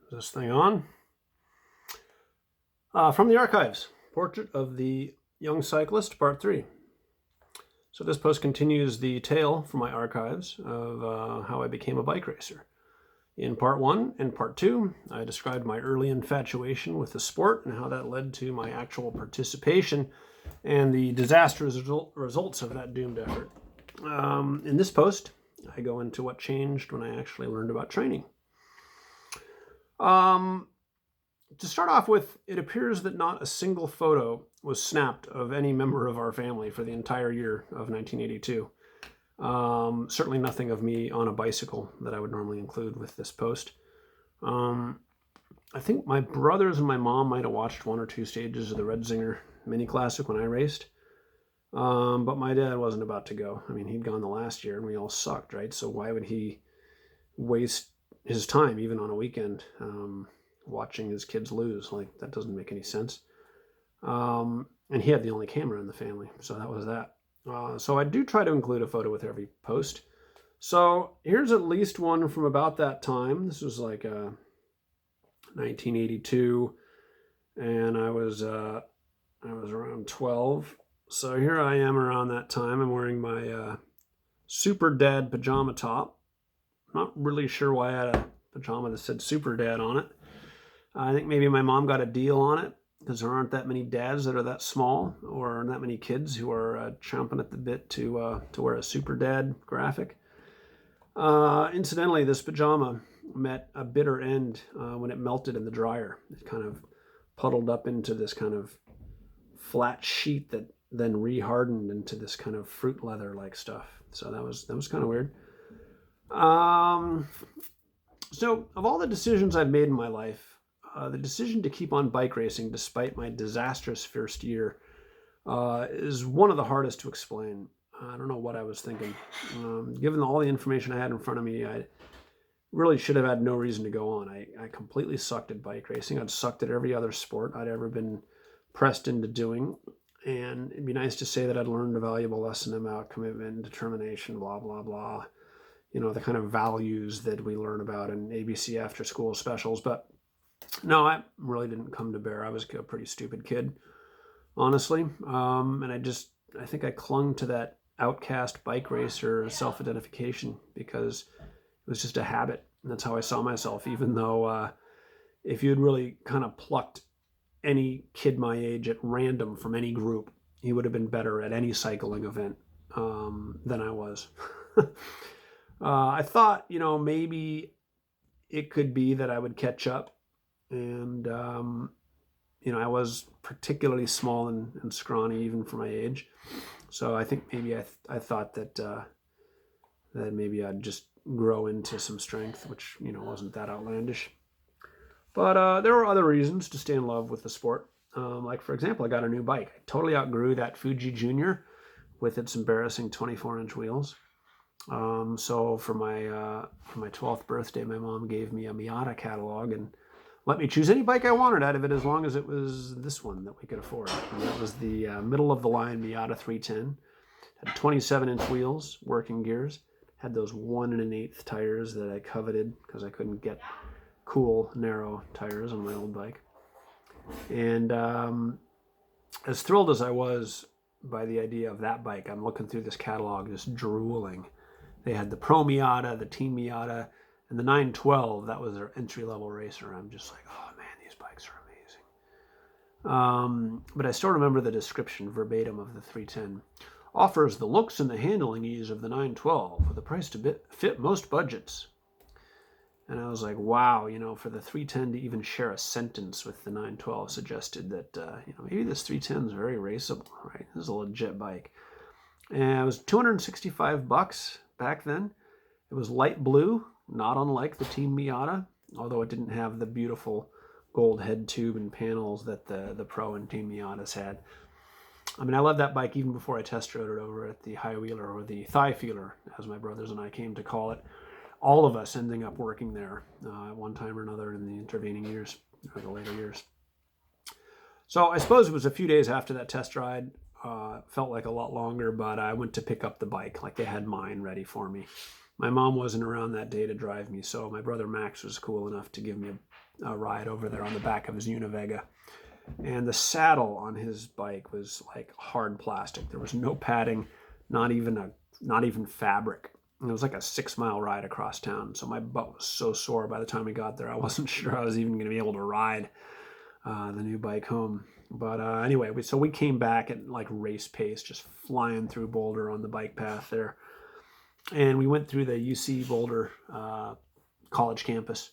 Is this thing on? From the archives, Portrait of the Young Cyclist, Part 3. So this post continues the tale from my archives of how I became a bike racer. In Part 1 and Part 2, I described my early infatuation with the sport and how that led to my actual participation and the disastrous results of that doomed effort. In this post, I go into what changed when I actually learned about training. To start off with, it appears that not a single photo was snapped of any member of our family for the entire year of 1982. Certainly nothing of me on a bicycle that I would normally include with this post. I think my brothers and my mom might have watched one or two stages of the Red Zinger Mini Classic when I raced. But my dad wasn't about to go. I mean, he'd gone the last year and we all sucked, right? So why would he waste his time, even on a weekend, watching his kids lose? Like, that doesn't make any sense. And he had the only camera in the family, so that was that. So I do try to include a photo with every post. So here's at least one from about that time. This was like 1982, and I was around 12. So here I am around that time. I'm wearing my Super Dad pajama top. Not really sure why I had a pajama that said Super Dad on it. I think maybe my mom got a deal on it because there aren't that many dads that are that small, or that many kids who are chomping at the bit to wear a Super Dad graphic. Incidentally, this pajama met a bitter end when it melted in the dryer. It kind of puddled up into this kind of flat sheet that then rehardened into this kind of fruit leather like stuff. So that was kind of weird. So of all the decisions I've made in my life, the decision to keep on bike racing despite my disastrous first year is one of the hardest to explain. I don't know what I was thinking. Given all the information I had in front of me, I really should have had no reason to go on. I completely sucked at bike racing. I'd sucked at every other sport I'd ever been pressed into doing. And it'd be nice to say that I'd learned a valuable lesson about commitment and determination, blah, blah, blah. You know, the kind of values that we learn about in ABC after school specials. But no, I really didn't come to bear. I was a pretty stupid kid, honestly. And I think I clung to that outcast bike racer self-identification because it was just a habit. And that's how I saw myself, even though if you'd really kind of plucked any kid my age at random from any group, he would have been better at any cycling event than I was. I thought, maybe it could be that I would catch up. And, I was particularly small and scrawny even for my age. So I think maybe I thought that maybe I'd just grow into some strength, which, wasn't that outlandish. But there were other reasons to stay in love with the sport. Like, for example, I got a new bike. I totally outgrew that Fuji Junior with its embarrassing 24-inch wheels. So for my 12th birthday, my mom gave me a Miata catalog and let me choose any bike I wanted out of it as long as it was this one that we could afford. And that was the middle-of-the-line Miata 310. Had 27-inch wheels, working gears. Had those 1 1/8 tires that I coveted because I couldn't get cool, narrow tires on my old bike. And as thrilled as I was by the idea of that bike, I'm looking through this catalog just drooling. They had the Pro Miata, the Team Miata, and the 912. That was their entry-level racer. I'm just like, oh man, these bikes are amazing. But I still remember the description verbatim of the 310. Offers the looks and the handling ease of the 912 with a price to fit most budgets. And I was like, wow, for the 310 to even share a sentence with the 912 suggested that, maybe this 310 is very raceable, right? This is a legit bike. And it was $265 back then. It was light blue, not unlike the Team Miata, although it didn't have the beautiful gold head tube and panels that the Pro and Team Miatas had. I mean, I loved that bike even before I test rode it over at the High Wheeler, or the Thigh Feeler, as my brothers and I came to call it. All of us ending up working there at one time or another in the intervening years, or the later years. So I suppose it was a few days after that test ride. Felt like a lot longer, but I went to pick up the bike. Like, they had mine ready for me. My mom wasn't around that day to drive me, so my brother Max was cool enough to give me a ride over there on the back of his Univega. And the saddle on his bike was like hard plastic. There was no padding, not even fabric. And it was like a 6 mile ride across town. So my butt was so sore by the time we got there. I wasn't sure I was even going to be able to ride the new bike home. But anyway, so we came back at like race pace, just flying through Boulder on the bike path there. And we went through the UC Boulder college campus.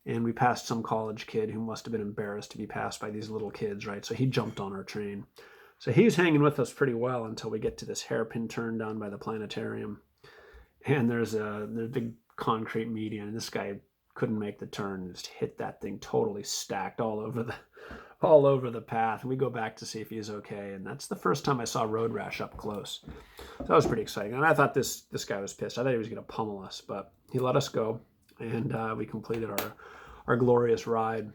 And we passed some college kid who must have been embarrassed to be passed by these little kids, right? So he jumped on our train. So he was hanging with us pretty well until we get to this hairpin turn down by the planetarium. And there's a big concrete median, and this guy couldn't make the turn and just hit that thing totally stacked all over the path. And we go back to see if he's okay. And that's the first time I saw road rash up close. So that was pretty exciting. And I thought this guy was pissed. I thought he was going to pummel us, but he let us go. And we completed our glorious ride.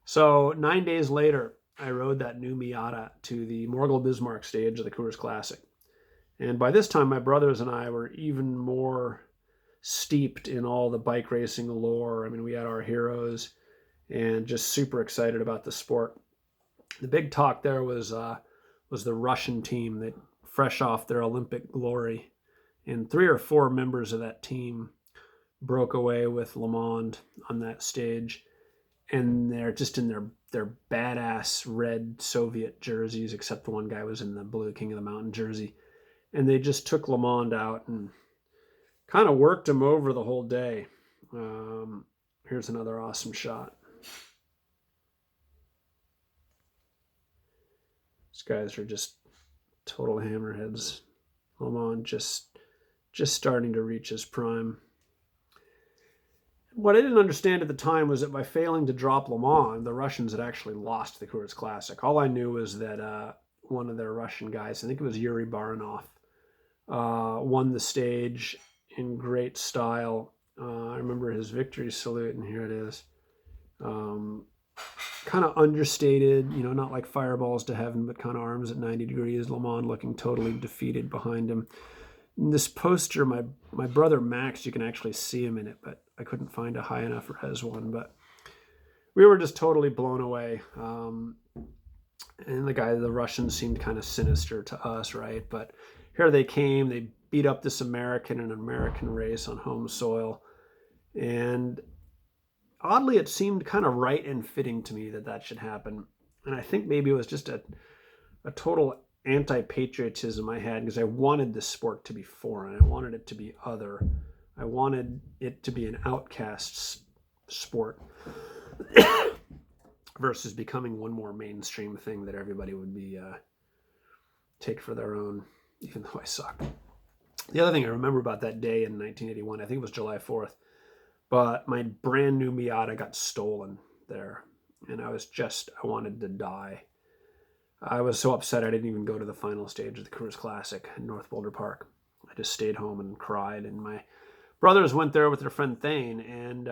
So 9 days later, I rode that new Miata to the Morgul Bismarck stage of the Coors Classic. And by this time, my brothers and I were even more steeped in all the bike racing lore. I mean, we had our heroes and just super excited about the sport. The big talk there was the Russian team that fresh off their Olympic glory. And 3 or 4 members of that team broke away with Le Mans on that stage, and they're just in their badass red Soviet jerseys, except the one guy was in the blue King of the Mountain jersey, and they just took Le Mans out and kind of worked him over the whole day. Here's another awesome shot. These guys are just total hammerheads. Le Mans just starting to reach his prime. What I didn't understand at the time was that by failing to drop Le Mans, the Russians had actually lost the Coors Classic. All I knew was that one of their Russian guys, I think it was Yuri Baranov, won the stage in great style. I remember his victory salute, and here it is. Kind of understated, not like fireballs to heaven, but kind of arms at 90 degrees. Le Mans looking totally defeated behind him. In this poster, my brother Max, you can actually see him in it, but I couldn't find a high enough res one. But we were just totally blown away. And the Russians seemed kind of sinister to us, right? But here they came. They beat up this American in an American race on home soil. And oddly, it seemed kind of right and fitting to me that should happen. And I think maybe it was just a total anti-patriotism I had, because I wanted this sport to be foreign. I wanted it to be other. I wanted it to be an outcast sport versus becoming one more mainstream thing that everybody would be take for their own, even though I suck. The other thing I remember about that day in 1981, I think it was July 4th, but my brand new Miata got stolen there, and I wanted to die. I was so upset I didn't even go to the final stage of the Coors Classic in North Boulder Park. I just stayed home and cried, and my brothers went there with their friend Thane, and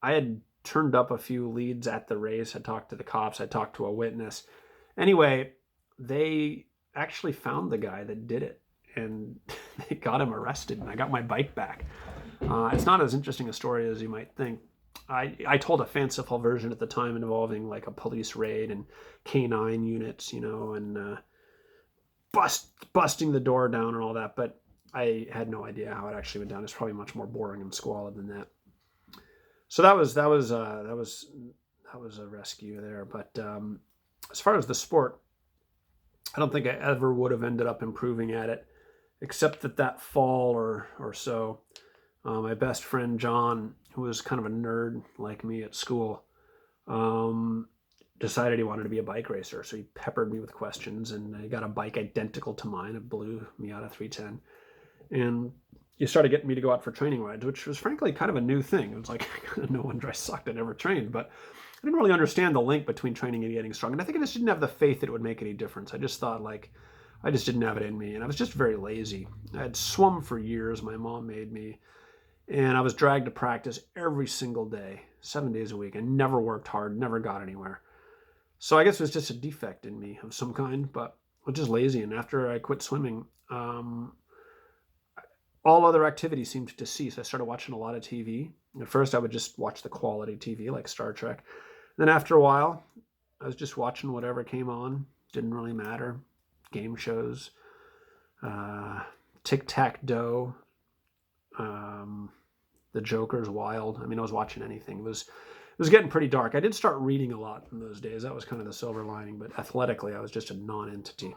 I had turned up a few leads at the race. I talked to the cops. I talked to a witness. Anyway, they actually found the guy that did it, and they got him arrested, and I got my bike back. It's not as interesting a story as you might think. I told a fanciful version at the time involving like a police raid and K9 units, and busting the door down and all that. But I had no idea how it actually went down. It's probably much more boring and squalid than that. So that was a rescue there. But as far as the sport, I don't think I ever would have ended up improving at it, except that fall or so. My best friend John, who was kind of a nerd like me at school, decided he wanted to be a bike racer. So he peppered me with questions, and I got a bike identical to mine, a blue Miata 310. And he started getting me to go out for training rides, which was frankly kind of a new thing. It was like, no wonder I sucked. I never trained, but I didn't really understand the link between training and getting strong. And I think I just didn't have the faith that it would make any difference. I just thought I just didn't have it in me. And I was just very lazy. I had swum for years. My mom made me. And I was dragged to practice every single day, 7 days a week. I never worked hard, never got anywhere. So I guess it was just a defect in me of some kind, but I was just lazy. And after I quit swimming, all other activities seemed to cease. I started watching a lot of TV. At first, I would just watch the quality TV like Star Trek. Then after a while, I was just watching whatever came on. Didn't really matter. Game shows, tic-tac-toe, The Joker's Wild. I mean, I was watching anything. It was getting pretty dark. I did start reading a lot in those days. That was kind of the silver lining. But athletically, I was just a non-entity.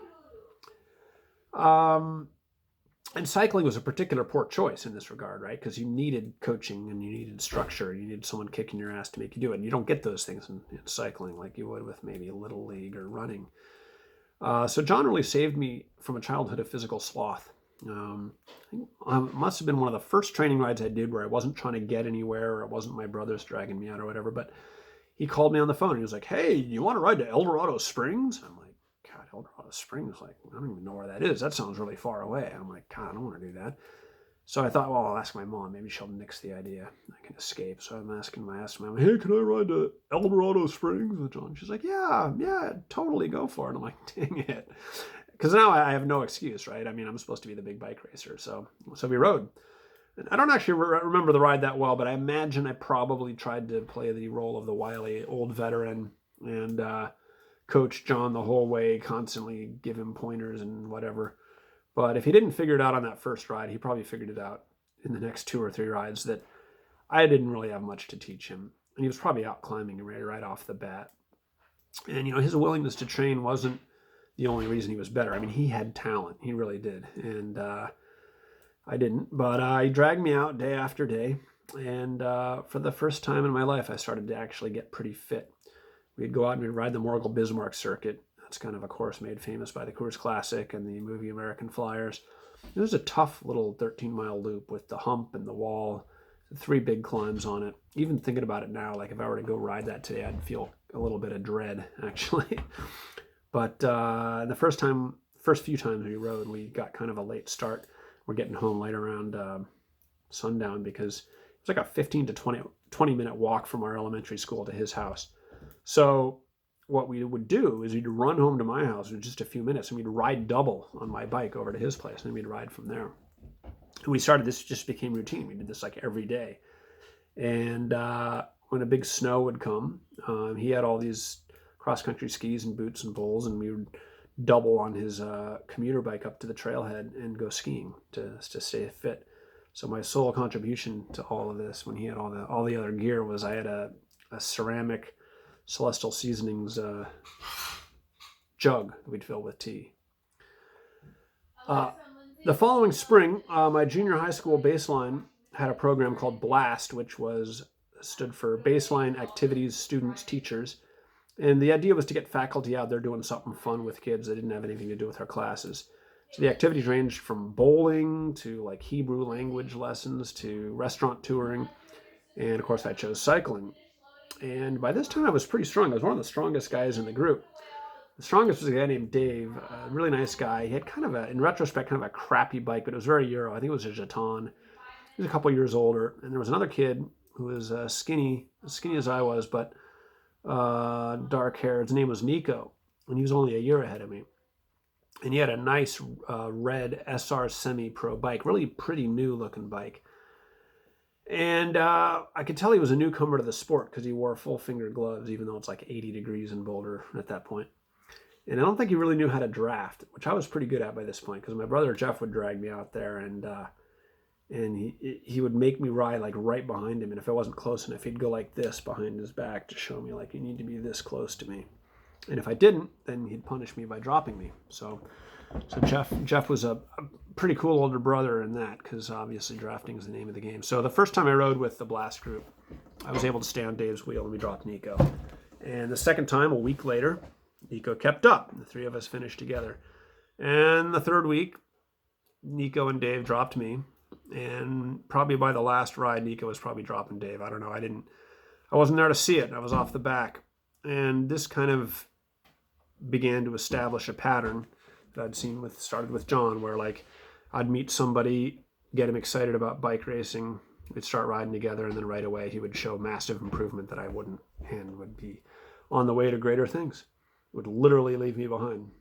And cycling was a particular poor choice in this regard, right? Because you needed coaching and you needed structure. You needed someone kicking your ass to make you do it. And you don't get those things in cycling like you would with maybe a little league or running. So John really saved me from a childhood of physical sloth. It must have been one of the first training rides I did where I wasn't trying to get anywhere, or it wasn't my brothers dragging me out or whatever. But he called me on the phone. He was like, "Hey, you want to ride to El Dorado Springs?" I'm like, "God, El Dorado Springs, like, I don't even know where that is. That sounds really far away." I'm like, "God, I don't want to do that." So I thought, well, I'll ask my mom. Maybe she'll nix the idea. I can escape. So I asked my mom, "Hey, can I ride to El Dorado Springs with John?" She's like, yeah, totally, go for it. I'm like, dang it. Because now I have no excuse, right? I mean, I'm supposed to be the big bike racer. So we rode. And I don't actually remember the ride that well, but I imagine I probably tried to play the role of the wily old veteran and coach John the whole way, constantly give him pointers and whatever. But if he didn't figure it out on that first ride, he probably figured it out in the next 2 or 3 rides that I didn't really have much to teach him. And he was probably out climbing right off the bat. And, his willingness to train wasn't the only reason he was better. I mean, he had talent. He really did. And I didn't. But he dragged me out day after day. And for the first time in my life, I started to actually get pretty fit. We'd go out and we'd ride the Morgul Bismarck circuit. That's kind of a course made famous by the Coors Classic and the movie American Flyers. It was a tough little 13-mile loop with the hump and the wall, 3 big climbs on it. Even thinking about it now, like if I were to go ride that today, I'd feel a little bit of dread, actually. But the first few times we rode, we got kind of a late start. We're getting home right around sundown because it was like a 15 to 20 minute walk from our elementary school to his house. So what we would do is we'd run home to my house in just a few minutes, and we'd ride double on my bike over to his place, and then we'd ride from there. And this just became routine. We did this like every day. And when a big snow would come, he had all these cross-country skis and boots and bowls, and we would double on his commuter bike up to the trailhead and go skiing to stay fit. So my sole contribution to all of this, when he had all the other gear, was I had a ceramic Celestial Seasonings jug that we'd fill with tea. The following spring, my junior high school baseline had a program called BLAST, which stood for Baseline Activities Students Teachers. And the idea was to get faculty out there doing something fun with kids that didn't have anything to do with our classes. So the activities ranged from bowling to like Hebrew language lessons to restaurant touring. And of course, I chose cycling. And by this time, I was pretty strong. I was one of the strongest guys in the group. The strongest was a guy named Dave, a really nice guy. He had in retrospect, kind of a crappy bike, but it was very Euro. I think it was a Jeton. He was a couple years older. And there was another kid who was skinny as I was, but dark hair. His name was Nico, and he was only a year ahead of me. And he had a nice red SR semi-pro bike, really pretty new looking bike. And I could tell he was a newcomer to the sport because he wore full finger gloves, even though it's like 80 degrees in Boulder at that point. And I don't think he really knew how to draft, which I was pretty good at by this point because my brother Jeff would drag me out there, and he would make me ride like right behind him. And if I wasn't close enough, he'd go like this behind his back to show me like, you need to be this close to me. And if I didn't, then he'd punish me by dropping me. So Jeff was a pretty cool older brother in that, because obviously drafting is the name of the game. So the first time I rode with the Blast group, I was able to stay on Dave's wheel and we dropped Nico. And the second time, a week later, Nico kept up. The 3 of us finished together. And the third week, Nico and Dave dropped me. And probably by the last ride, Nico was probably dropping Dave. I don't know. I wasn't there to see it. I was off the back. And this kind of began to establish a pattern that I'd started with John, where like I'd meet somebody, get him excited about bike racing, we'd start riding together, and then right away he would show massive improvement that I wouldn't, and would be on the way to greater things. Would literally leave me behind.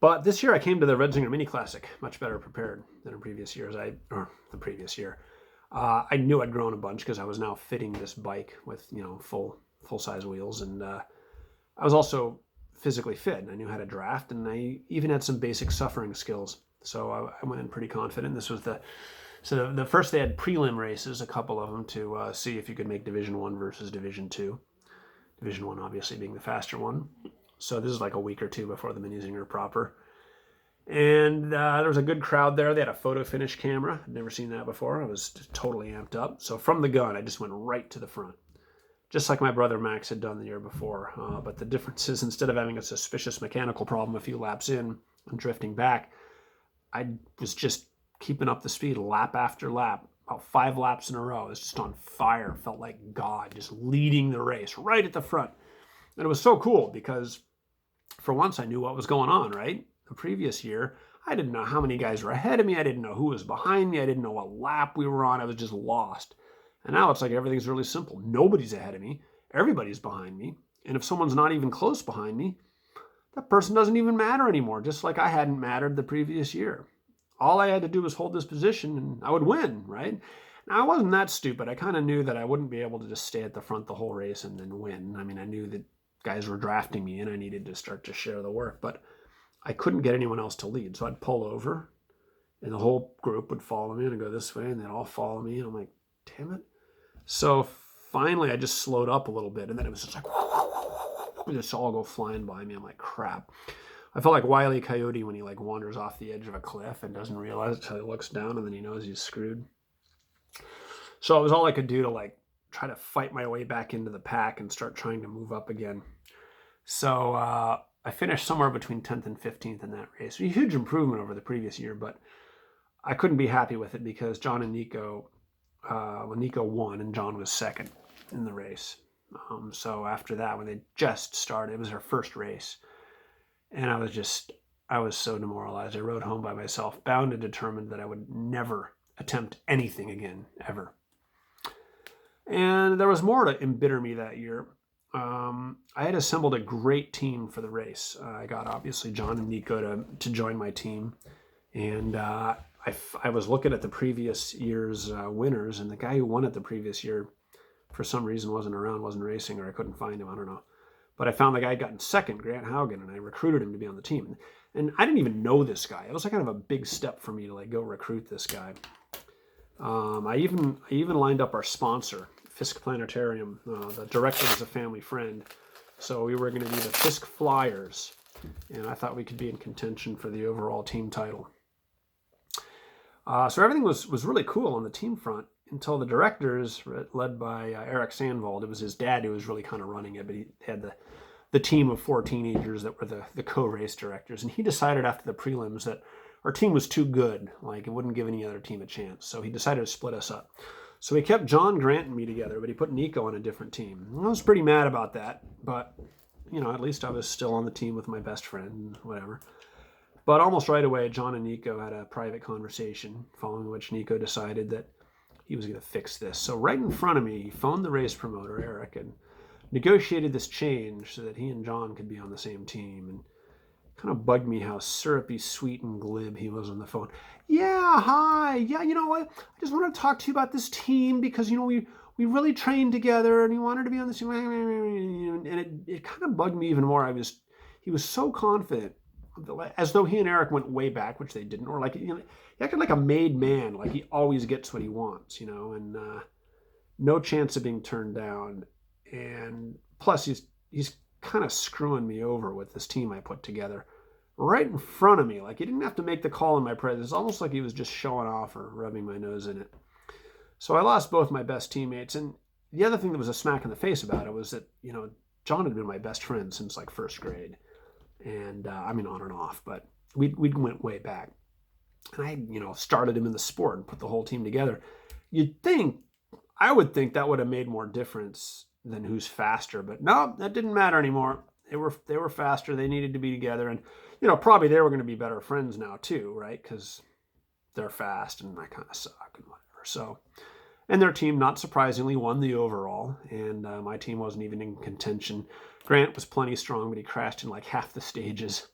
But this year I came to the Red Zinger Mini Classic much better prepared than in previous years. The previous year, I knew I'd grown a bunch because I was now fitting this bike with full size wheels, and I was also physically fit, and I knew how to draft, and I even had some basic suffering skills. So I went in pretty confident. This was the first they had prelim races, a couple of them, to see if you could make Division One versus Division Two. Division One obviously being the faster one. So this is like a week or two before the Mini Zinger proper. And there was a good crowd there. They had a photo finish camera. I'd never seen that before. I was just totally amped up. So from the gun, I just went right to the front, just like my brother Max had done the year before. But the difference is, instead of having a suspicious mechanical problem a few laps in and drifting back, I was just keeping up the speed lap after lap, about 5 laps in a row. I was just on fire. Felt like God, just leading the race right at the front. And it was so cool because for once I knew what was going on, right? The previous year, I didn't know how many guys were ahead of me. I didn't know who was behind me. I didn't know what lap we were on. I was just lost. And now it's like everything's really simple. Nobody's ahead of me. Everybody's behind me. And if someone's not even close behind me, that person doesn't even matter anymore, just like I hadn't mattered the previous year. All I had to do was hold this position and I would win, right? Now, I wasn't that stupid. I kind of knew that I wouldn't be able to just stay at the front the whole race and then win. I mean, I knew that guys were drafting me and I needed to start to share the work, but I couldn't get anyone else to lead. So I'd pull over and the whole group would follow me and I'd go this way and they'd all follow me. And I'm like, damn it. So finally I just slowed up a little bit and then it was just like, they just all go flying by me. I'm like, crap. I felt like Wile E. Coyote when he like wanders off the edge of a cliff and doesn't realize it until he looks down and then he knows he's screwed. So it was all I could do to like try to fight my way back into the pack and start trying to move up again. So I finished somewhere between 10th and 15th in that race. A huge improvement over the previous year, but I couldn't be happy with it because John and Nico, Nico won and John was second in the race. So after that, when they just started, it was their first race. And I was so demoralized. I rode home by myself, bound and determined that I would never attempt anything again, ever. And there was more to embitter me that year. I had assembled a great team for the race. I got obviously John and Nico to join my team. And I was looking at the previous year's winners, and the guy who won it the previous year, for some reason, wasn't around, wasn't racing, or I couldn't find him. I don't know. But I found the guy had gotten second, Grant Haugen, and I recruited him to be on the team. And I didn't even know this guy. It was like kind of a big step for me to like go recruit this guy. I even lined up our sponsor, Fisk Planetarium. The director was a family friend. So we were going to be the Fisk Flyers. And I thought we could be in contention for the overall team title. So everything was really cool on the team front until the directors, led by Eric Sandvold, it was his dad who was really kind of running it, but he had the team of 4 teenagers that were the co-race directors. And he decided after the prelims that our team was too good, like it wouldn't give any other team a chance. So he decided to split us up. So he kept John, Grant, and me together, but he put Nico on a different team. I was pretty mad about that, but at least I was still on the team with my best friend, whatever. But almost right away, John and Nico had a private conversation, following which Nico decided that he was going to fix this. So right in front of me, he phoned the race promoter, Eric, and negotiated this change so that he and John could be on the same team. And kind of bugged me how syrupy, sweet, and glib he was on the phone. Yeah, hi. Yeah, I just want to talk to you about this team because, we really trained together and he wanted to be on this team. And it kind of bugged me even more. He was so confident, as though he and Eric went way back, which they didn't, or like, he acted like a made man, like he always gets what he wants, and no chance of being turned down. And plus he's kind of screwing me over with this team I put together right in front of me. Like he didn't have to make the call in my presence. It's almost like he was just showing off or rubbing my nose in it. So I lost both my best teammates. And the other thing that was a smack in the face about it was that, John had been my best friend since like first grade. And on and off, but we went way back. And I, started him in the sport and put the whole team together. I would think that would have made more difference than who's faster, but no, that didn't matter anymore. They were faster. They needed to be together, and probably they were going to be better friends now too, right? Because they're fast and I kind of suck and whatever. So, and their team, not surprisingly, won the overall, and my team wasn't even in contention. Grant was plenty strong, but he crashed in like half the stages.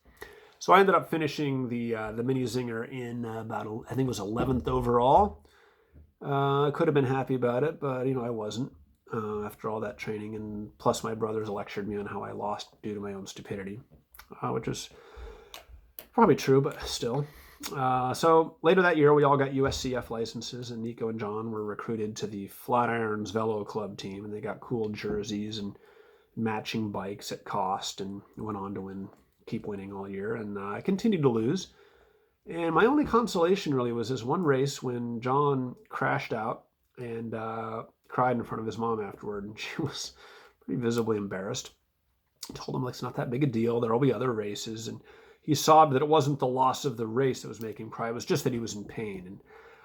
So I ended up finishing the mini zinger in about, I think it was 11th overall. I could have been happy about it, but I wasn't after all that training. And plus, my brothers lectured me on how I lost due to my own stupidity, which was probably true, but still. So later that year, we all got USCF licenses, and Nico and John were recruited to the Flatirons Velo Club team, and they got cool jerseys and matching bikes at cost, and went on to keep winning all year. And I continued to lose. And my only consolation really was this one race when John crashed out and cried in front of his mom afterward, and she was pretty visibly embarrassed. I told him, like, it's not that big a deal. There'll be other races. And he sobbed that it wasn't the loss of the race that was making him cry. It was just that he was in pain. And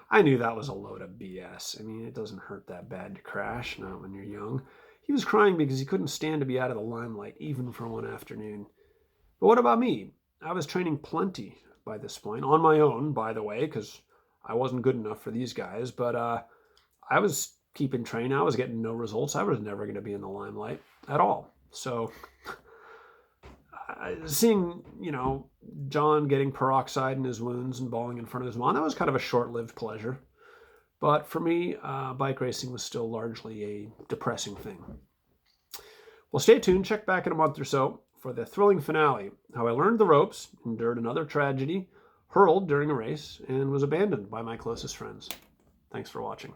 I knew that was a load of BS. I mean, it doesn't hurt that bad to crash, not when you're young. He was crying because he couldn't stand to be out of the limelight, even for one afternoon. But what about me? I was training plenty by this point, on my own, by the way, because I wasn't good enough for these guys. But I was keeping training. I was getting no results. I was never going to be in the limelight at all. So seeing, John getting peroxide in his wounds and bawling in front of his mom, that was kind of a short-lived pleasure. But for me, bike racing was still largely a depressing thing. Well, stay tuned. Check back in a month or so for the thrilling finale, how I learned the ropes, endured another tragedy, hurled during a race, and was abandoned by my closest friends. Thanks for watching.